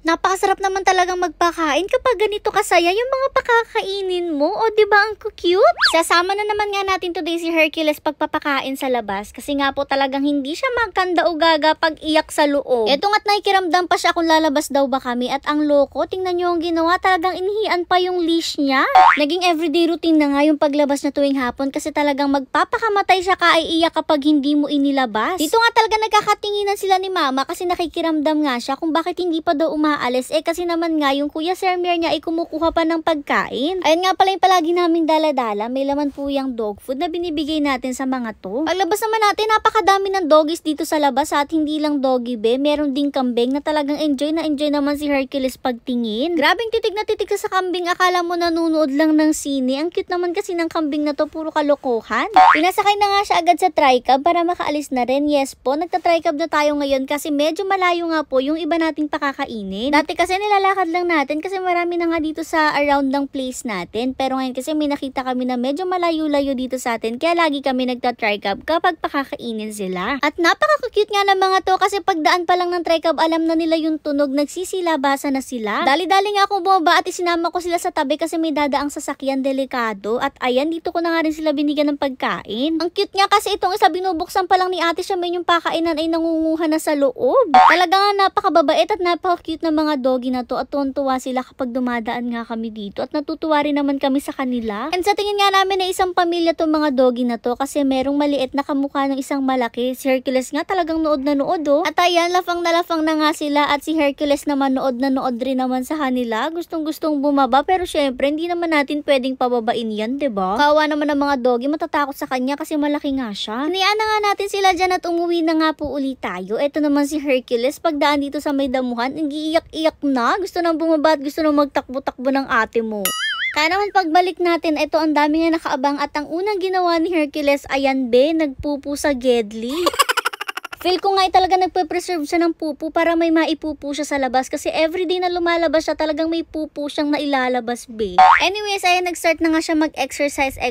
Napakasarap naman talagang magpakain kapag ganito kasaya yung mga pakakainin mo. O diba ang cute? Sasama na naman nga natin today si Hercules pagpapakain sa labas. Kasi nga po talagang hindi siya magkanda o gaga pag iyak sa loob. Eto nga't nakikiramdam pa siya kung lalabas daw ba kami. At ang loko, tingnan nyo ang ginawa. Talagang inihian pa yung leash niya. Naging everyday routine na nga yung paglabas na tuwing hapon. Kasi talagang magpapakamatay siya kaiiyak kapag hindi mo inilabas. Dito nga talaga nagkakatinginan sila ni mama kasi nakikiramdam nga siya kung bakit hindi pa daw umaalis. Kasi naman nga yung kuya Sermier niya ay kumukuha pa ng pagkain. Ayun nga pala yung palagi naming dala-dala. May laman po yung dog food na binibigay natin sa mga to. Paglabas naman natin, napakadami ng doggies dito sa labas at hindi lang doggy be. Meron ding kambing na talagang enjoy naman si Hercules pagtingin. Grabing titig na titig sa kambing. Akala mo nanonood lang ng sine. Ang cute naman kasi ng kambing na to, puro kalokohan. Pinasakay na nga siya agad sa tricab para makaalis na rin. Yes po, nagta-tricab na tayo ngayon kasi medyo malayo nga po yung iba nating pakakainin. Dati kasi nilalakad lang natin kasi marami na nga dito sa around ng place natin. Pero ngayon kasi may nakita kami na medyo malayo-layo dito sa atin. Kaya lagi kami nagta-tricab kapag pakakainin sila. At napaka-cute nga ng mga to kasi pagdaan pa lang ng tricab, alam na nila yung tunog. Nagsisilabasa na sila. Dali-dali nga akong bumaba at isinama ko sila sa tabi kasi may dadaang sasakyan, delikado. At ayan, dito ko na nga rin sila binigyan ng pagkain. Ang cute nga kasi itong isa binubuksan pa lang ni ate siya, may yung pakainan ay nangunguha na sa loob. Talaga nga napakababait at napaka-cute ng mga doggy na to at tuwan-tuwa sila kapag dumadaan nga kami dito at natutuwa rin naman kami sa kanila. And sa tingin nga namin na isang pamilya tong mga doggy na to kasi merong maliit na kamukha ng isang malaki. Si Hercules nga talagang nood na nood At ayan, lafang na nga sila at si Hercules naman nood na nood rin naman sa kanila. Gustong-gustong bumaba pero syempre hindi naman natin pwedeng pababain yan, diba? Kawa naman ng mga doggy, matatakot sa kanya kasi malaki nga siya. Hinayaan na nga natin sila dyan at umuwi na nga po ulit tayo. Ito naman si Hercules, pagdaan dito sa may damuhan, nag-iiyak-iyak na. Gusto nang bumaba at gusto nang magtakbo-takbo ng ate mo. Kaya naman pagbalik natin, ito ang dami nga nakaabang at ang unang ginawa ni Hercules, ayan be, nagpupo sa Gedli. Feel ko nga talaga nagpe-preserve siya ng pupo para may maipupo siya sa labas kasi everyday na lumalabas siya talagang may pupo siyang nailalabas be. Anyways, ayan nag-start na nga siya mag-exercise.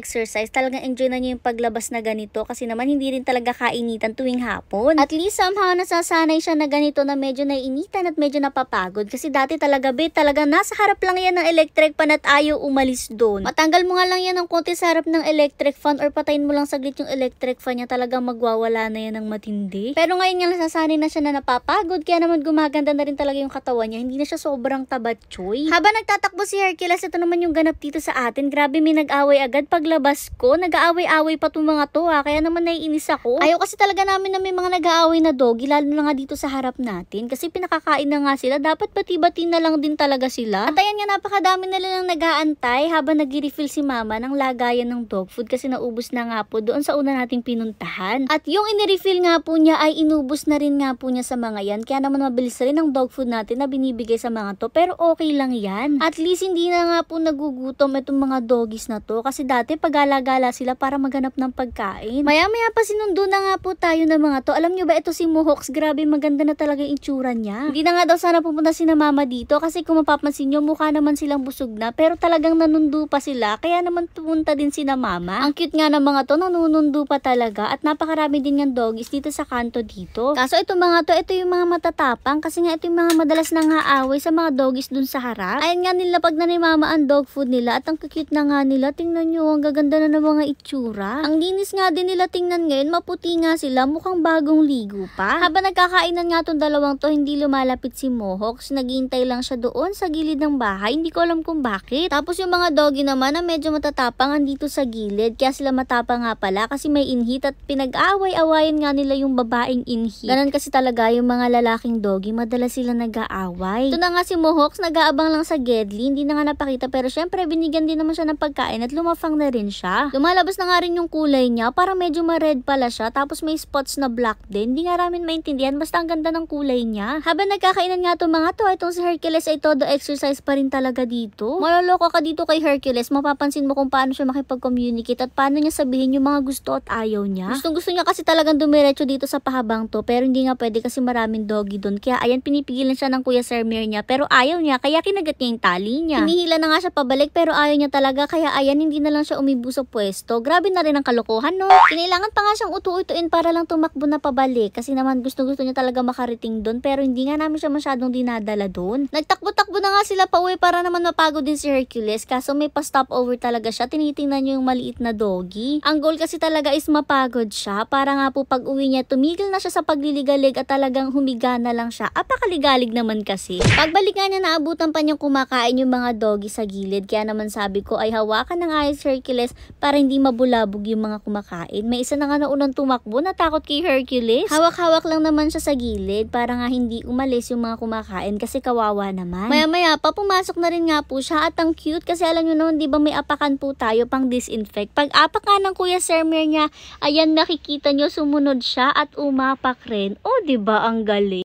Talagang enjoy na niya yung paglabas na ganito kasi naman hindi rin talaga kainitan tuwing hapon. At least somehow nasasanay siya na ganito na medyo naiinitan at medyo napapagod kasi dati talaga be, talaga nasa harap lang yan ng electric fan at ayaw umalis doon. Matanggal mo nga lang yan ng konti sa harap ng electric fan or patayin mo lang saglit yung electric fan niya, talagang magwawala na yan ng matindi. Pero ngayon nga nasasanay na siya na napapagod kaya naman gumaganda na rin talaga yung katawan niya. Hindi na siya sobrang tabatchoy. Habang nagtatakbo si Hercules, ito naman yung ganap dito sa atin. Grabe, may nag-away agad paglabas ko. Nag-aaway-away pa itong mga to kaya naman naiinis ako. Ayaw kasi talaga namin na may mga nag-aaway na doggy lalo na nga dito sa harap natin. Kasi pinakakain na nga sila. Dapat bati-bati na lang din talaga sila. At ayan nga napakadami na lang nag-aantay habang nag-refill si mama ng lagayan ng dog food kasi naubos na nga po doon sa una nating pinuntahan. At yung in-refill nga po niya ay inubos na rin nga po niya sa mga yan. Kaya naman mabilis rin ang dog food natin na binibigay sa mga to. Pero okay lang yan. At least hindi na nga po nagugutom itong mga doggies na to. Kasi dati pag-gala-gala sila para maghanap ng pagkain. Maya-maya pa sinundo na nga po tayo ng mga to. Alam nyo ba ito si Mohawks? Grabe maganda na talaga yung itsura niya. Hindi na nga daw sana pupunta si na mama dito. Kasi kung mapapansin nyo, mukha naman silang busog na. Pero talagang nanundo pa sila. Kaya naman pumunta din si na mama. Ang cute nga ng mga to. Nanunundo pa talaga. At napakarami din yung doggies dito sa kanto dito. Kaso itong mga to, ito yung mga matatapang kasi nga ito yung mga madalas nang aaway sa mga doggies dun sa harap. Ayun nga nila pag na ni mama ang dog food nila at ang cute na nga nila. Tingnan nyo, ang gaganda na ng mga itsura. Ang linis nga din nila tingnan ngayon, maputi nga sila, mukhang bagong ligo pa. Habang nagkakainan nga tong dalawang to, hindi lumalapit si Mohawks. Naghihintay lang siya doon sa gilid ng bahay. Hindi ko alam kung bakit. Tapos yung mga doggy naman na medyo matatapang andito sa gilid. Kaya sila matapang nga pala kasi may inhit at pinag-aaway-awayan nga nila yung babaeng inhit. Ganon kasi talaga yung mga lalaking doggy, madalas sila nag-aaway. Ito na nga si Mohawks, nag-aabang lang sa Gedli, hindi na nga napakita pero syempre binigyan din naman siya ng pagkain at lumafang na rin siya. Lumalabas na nga rin yung kulay niya, parang medyo ma-red pala siya, tapos may spots na black din. Hindi nga namin maintindihan, basta ang ganda ng kulay niya. Habang nagkakainan nga itong mga to, itong si Hercules ay todo exercise pa rin talaga dito. Maloloko ka dito kay Hercules, mapapansin mo kung paano siya makipag-communicate at paano niya sabihin yung mga gusto at ayaw niya. Gusto niya kasi talagang dumiretso dito sa pahabang to, pero hindi nga pwede kasi maraming doggy doon. Kaya ayan, pinipigilan siya ng Kuya Sermer niya, pero ayaw niya, kaya kinagat niya yung tali niya. Hinihila na nga siya pabalik, pero ayaw niya talaga, kaya ayan, hindi na lang siya umibo sa pwesto. Grabe na rin ang kalokohan, no? Kinailangan pa nga siyang utu-utuin para lang tumakbo na pabalik, kasi naman gusto-gusto niya talaga makarating doon, pero hindi nga namin siya masyadong dinadala doon. Nagtakbo-takbo na nga sila pa uwi para naman mapagod din si Hercules, kaso may pa-stopover talaga siya, tinitingnan niyo yung maliit na doggy. Ang goal kasi talaga is mapagod siya, para nga po pag uwi niya, tumigil na siya sa pagliligalig at talagang humiga na lang siya. Apakaligalig naman kasi. Pagbalik nga niya, naabutan pa niyang kumakain yung mga doggy sa gilid, kaya naman sabi ko ay hawakan ng ayos Hercules para hindi mabulabog yung mga kumakain. May isa na nga naunang tumakbo, natakot kay Hercules. Hawak-hawak lang naman siya sa gilid para nga hindi umalis yung mga kumakain kasi kawawa naman. Maya-maya pa, pumasok na rin nga po siya at ang cute kasi alam nyo naman, di ba may apakan po tayo pang disinfect. Pag apak nga ng Kuya Sermer niya, ayan, nakikita nyo, sumunod siya at umapak rin. O, di ba ang galing?